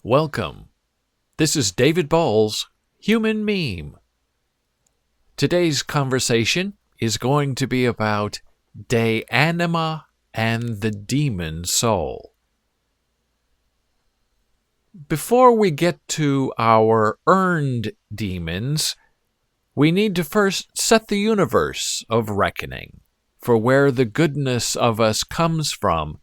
Welcome. This is David Boles, Human Meme. Today's conversation is going to be about Anima and the demon soul. Before we get to our earned demons, we need to first set the universe of reckoning for where the goodness of us comes from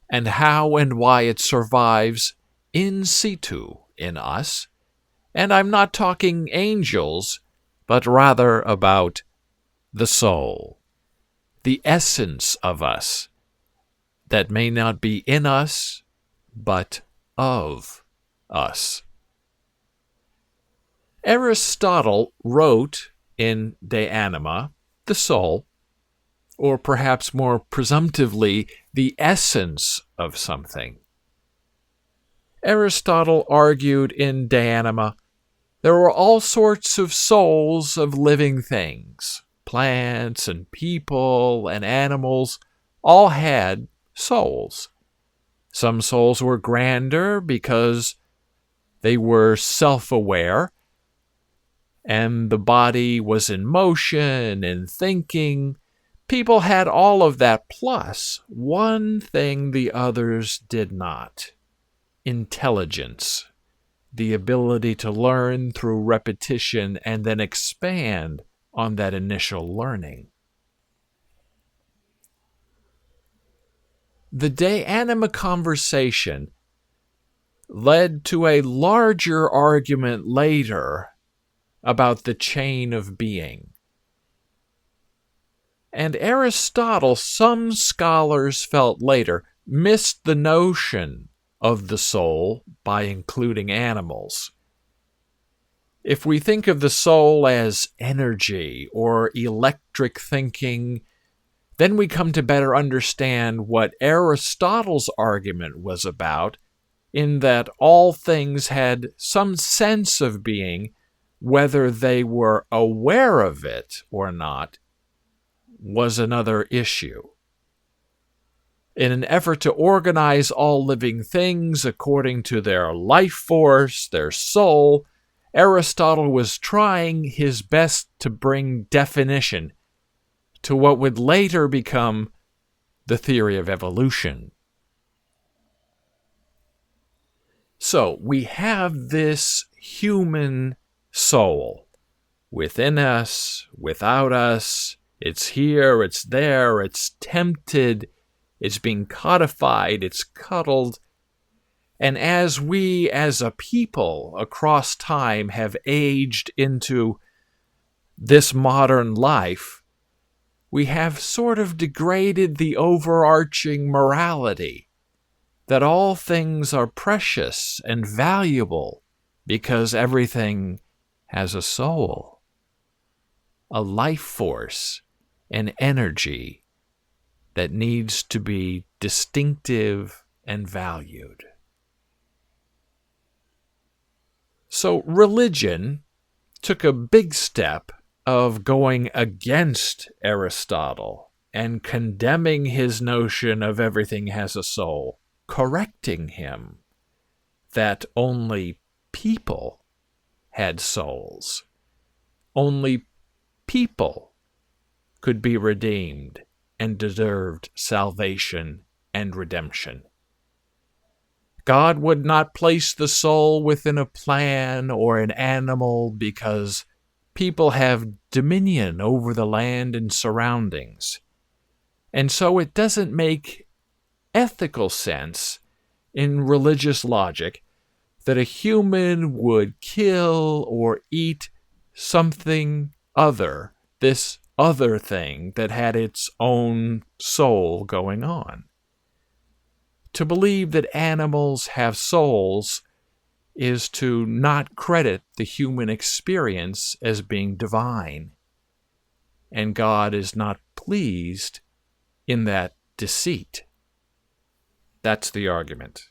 and how and why it survives in situ in us. And I'm not talking angels, but rather about the soul, the essence of us that may not be in us, but of us. Aristotle wrote in De Anima, the soul, or perhaps more presumptively, the essence of something. Aristotle argued in De Anima there were all sorts of souls of living things. Plants and people and animals all had souls. Some souls were grander because they were self-aware, and the body was in motion and thinking. People had all of that, plus one thing the others did not: intelligence, the ability to learn through repetition and then expand on that initial learning. The De Anima conversation led to a larger argument later about the chain of being. And Aristotle, some scholars felt later, missed the notion of the soul by including animals. If we think of the soul as energy or electric thinking, then we come to better understand what Aristotle's argument was about, in that all things had some sense of being, whether they were aware of it or not was another issue. In an effort to organize all living things according to their life force, their soul, Aristotle was trying his best to bring definition to what would later become the theory of evolution. So, we have this human soul within us, without us. It's here, it's there, it's tempted, it's being codified, it's cuddled. And as we as a people across time have aged into this modern life, we have sort of degraded the overarching morality that all things are precious and valuable because everything has a soul, a life force, an energy that needs to be distinctive and valued. So religion took a big step of going against Aristotle and condemning his notion of everything has a soul, correcting him that only people had souls. Only people could be redeemed and deserved salvation and redemption. God would not place the soul within a plant or an animal because people have dominion over the land and surroundings. And so it doesn't make ethical sense in religious logic that a human would kill or eat something other, this other thing that had its own soul going on. To believe that animals have souls is to not credit the human experience as being divine, and God is not pleased in that deceit. That's the argument.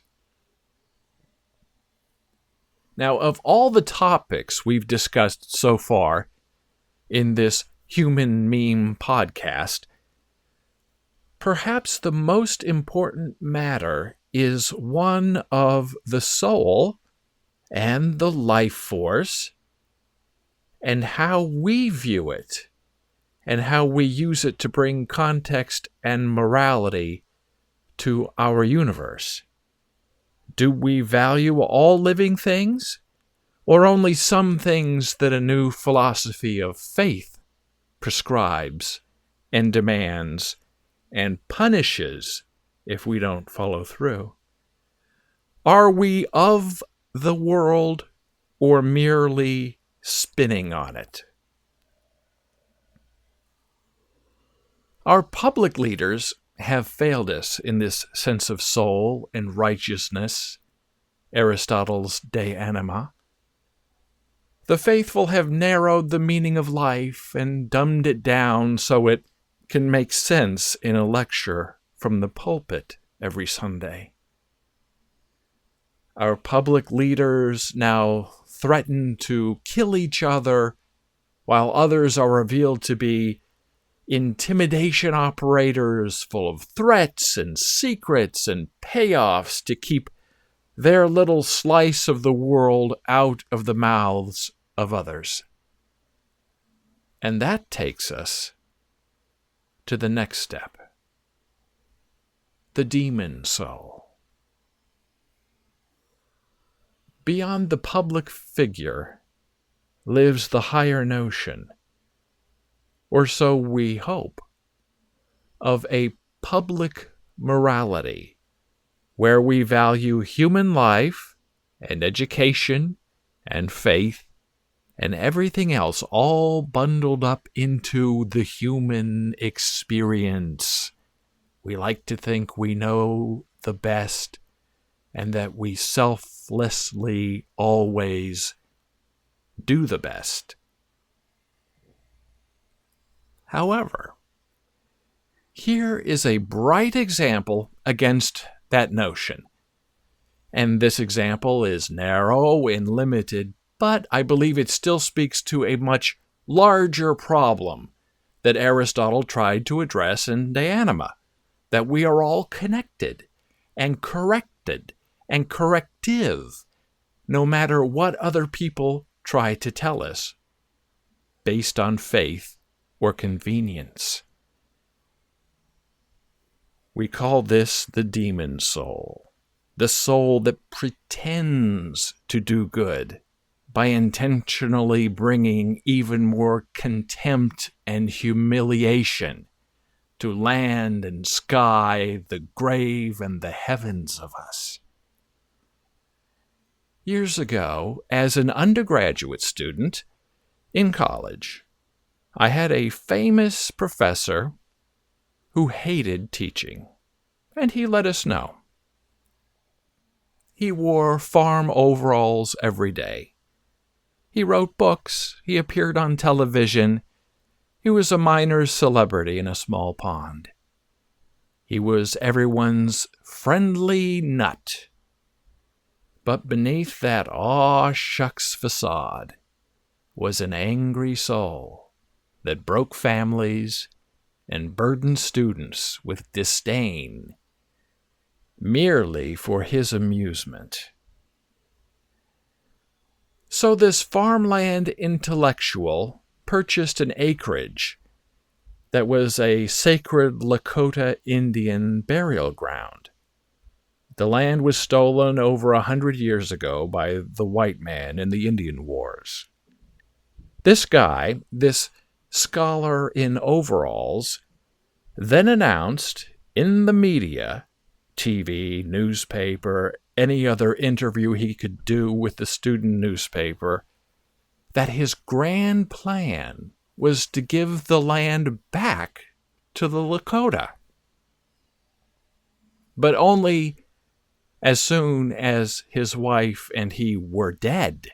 Now, of all the topics we've discussed so far in this Human Meme podcast, perhaps the most important matter is one of the soul and the life force, and how we view it, and how we use it to bring context and morality to our universe. Do we value all living things, or only some things that a new philosophy of faith prescribes and demands and punishes if we don't follow through? Are we of the world or merely spinning on it? Our public leaders have failed us in this sense of soul and righteousness, Aristotle's De Anima. The faithful have narrowed the meaning of life and dumbed it down so it can make sense in a lecture from the pulpit every Sunday. Our public leaders now threaten to kill each other, while others are revealed to be intimidation operators full of threats and secrets and payoffs to keep their little slice of the world out of the mouths of others. And that takes us to the next step, the demon soul. Beyond the public figure lives the higher notion, or so we hope, of a public morality where we value human life and education and faith and everything else all bundled up into the human experience. We like to think we know the best and that we selflessly always do the best. However, here is a bright example against that notion. And this example is narrow and limited, but I believe it still speaks to a much larger problem that Aristotle tried to address in De Anima, that we are all connected and corrected and corrective, no matter what other people try to tell us, based on faith or convenience. We call this the demon soul, the soul that pretends to do good by intentionally bringing even more contempt and humiliation to land and sky, the grave and the heavens of us. Years ago, as an undergraduate student in college, I had a famous professor who hated teaching, and he let us know. He wore farm overalls every day. He wrote books. He appeared on television. He was a minor celebrity in a small pond. He was everyone's friendly nut. But beneath that aw-shucks facade was an angry soul that broke families and burdened students with disdain merely for his amusement. So this farmland intellectual purchased an acreage that was a sacred Lakota Indian burial ground. The land was stolen over 100 years ago by the white man in the Indian Wars. This guy, this scholar in overalls, then announced in the media, TV, newspaper, any other interview he could do with the student newspaper, that his grand plan was to give the land back to the Lakota. But only as soon as his wife and he were dead.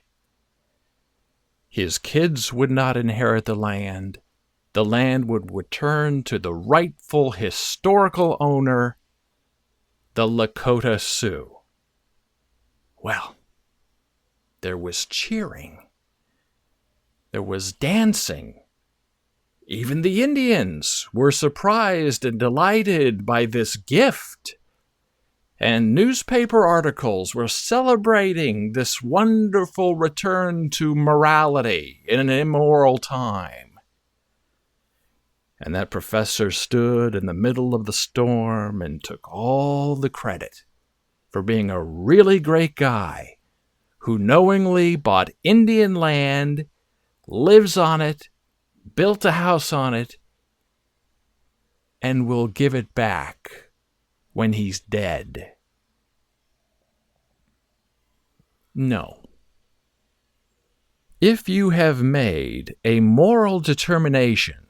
His kids would not inherit the land. The land would return to the rightful historical owner, the Lakota Sioux. Well, there was cheering. There was dancing. Even the Indians were surprised and delighted by this gift. and newspaper articles were celebrating this wonderful return to morality in an immoral time. And that professor stood in the middle of the storm and took all the credit for being a really great guy who knowingly bought Indian land, lives on it, built a house on it, and will give it back when he's dead. No. If you have made a moral determination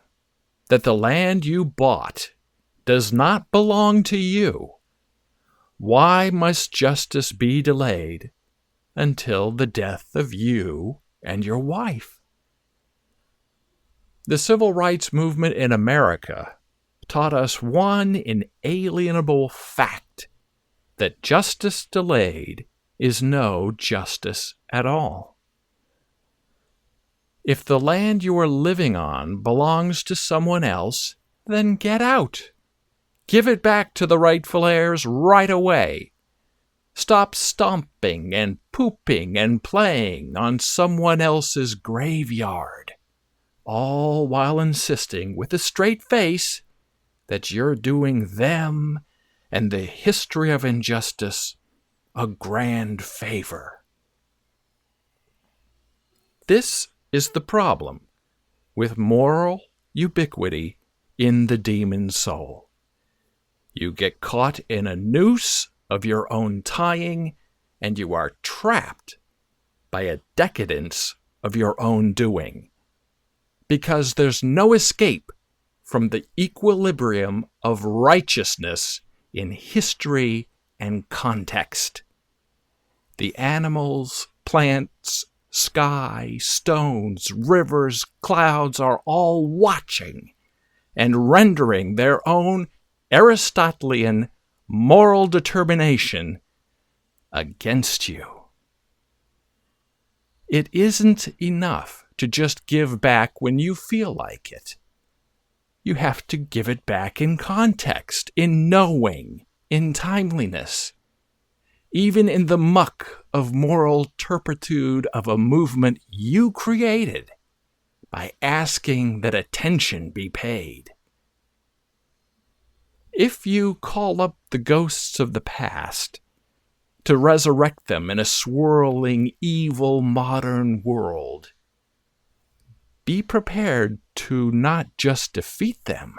that the land you bought does not belong to you, why must justice be delayed until the death of you and your wife? The civil rights movement in America taught us one inalienable fact, that justice delayed is no justice at all. If the land you are living on belongs to someone else, then get out. Give it back to the rightful heirs right away. Stop stomping and pooping and playing on someone else's graveyard, all while insisting with a straight face that you're doing them and the history of injustice a grand favor. This is the problem with moral ubiquity in the demon soul. You get caught in a noose of your own tying, and you are trapped by a decadence of your own doing, because there's no escape from the equilibrium of righteousness in history and context. The animals, plants, sky, stones, rivers, clouds are all watching and rendering their own Aristotelian moral determination against you. It isn't enough to just give back when you feel like it. You have to give it back in context, in knowing, in timeliness. Even in the muck of moral turpitude of a movement you created by asking that attention be paid. If you call up the ghosts of the past to resurrect them in a swirling, evil modern world, be prepared to not just defeat them,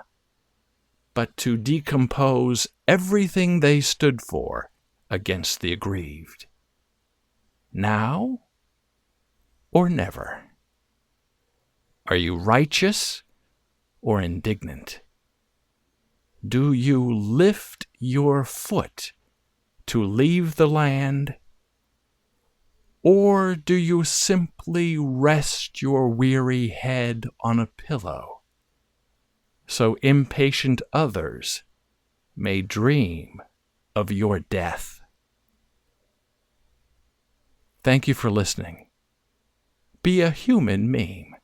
but to decompose everything they stood for against the aggrieved. Now or never? Are you righteous or indignant? Do you lift your foot to leave the land, or do you simply rest your weary head on a pillow so impatient others may dream of your death? Thank you for listening. Be a human meme.